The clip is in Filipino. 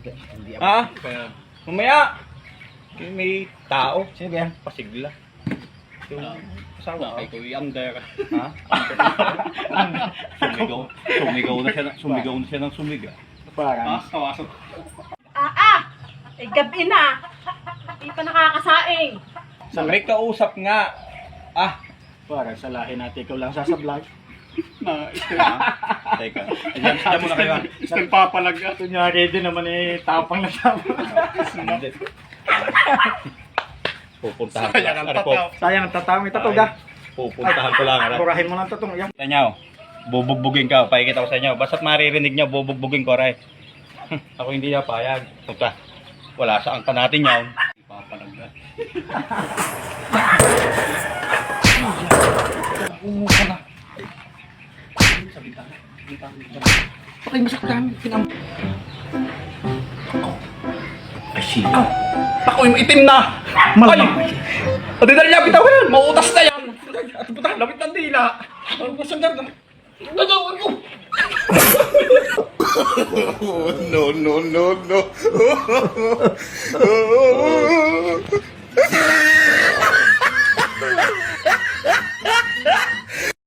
Hindi ako. Ha? Kaya, Mamaya! May tao. Sino ba yan? Pasigla. Yung asawa kay Kuya Ander. Ha? Sumigaw na siya ng sumiga. Parang. Kawaso. Gabi na. Hindi pa nakakasaing. May kausap nga. Parang salahin natin ikaw lang sasablay. Na, Teka. Diyan muna kayo. nagpapalaga. Kunyari din naman tapang na tama. Hindi. Pupuntahan ko Sayang ang lang. tataw. Sayang ang tatami tatog ah. Pupuntahan ko lang. Burahin mo lang tatong yan. Sa inyo, bubugbugin ka. Pakikita ko sa inyo. Basta't maririnig nyo, bubugbugin ko rin. Ako hindi na payag. Punta. Wala saan ka natin yun. Papalaga. Umuha na. Patay masaktan. Ay, sino? Ako yung itim na! Malamang. Pati na niya, bitaw yan! Mautas na yan! At puta, lapit ng dila! Ano ba siyang ganda? Nagawin ko! No, no, no, no.